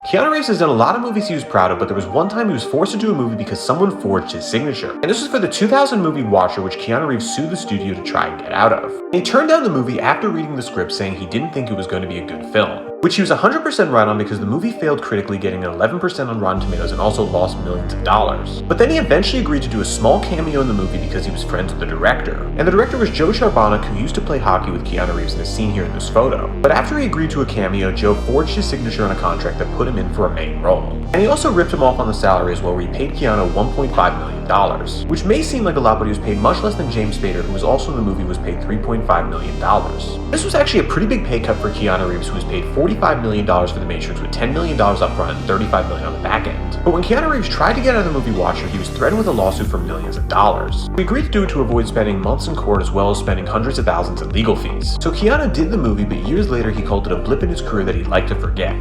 Keanu Reeves has done a lot of movies he was proud of, but there was one time he was forced to do a movie because someone forged his signature. And this was for the 2000 movie Watcher, which Keanu Reeves sued the studio to try and get out of. And he turned down the movie after reading the script, saying he didn't think it was going to be a good film. Which he was 100% right on, because the movie failed critically, getting an 11% on Rotten Tomatoes and also lost millions of dollars. But then he eventually agreed to do a small cameo in the movie because he was friends with the director. And the director was Joe Charbanic, who used to play hockey with Keanu Reeves in the scene here in this photo. But after he agreed to a cameo, Joe forged his signature on a contract that put him in for a main role. And he also ripped him off on the salary as well, where he paid Keanu $1.5 million. Which may seem like a lot, but he was paid much less than James Spader, who was also in the movie, was paid $3.5 million. This was actually a pretty big pay cut for Keanu Reeves, who was paid $45 million for The Matrix, with $10 million up front and $35 million on the back end. But when Keanu Reeves tried to get out of the movie Watcher, he was threatened with a lawsuit for millions of dollars. He agreed to do it to avoid spending months in court, as well as spending hundreds of thousands in legal fees. So Keanu did the movie, but years later he called it a blip in his career that he'd like to forget.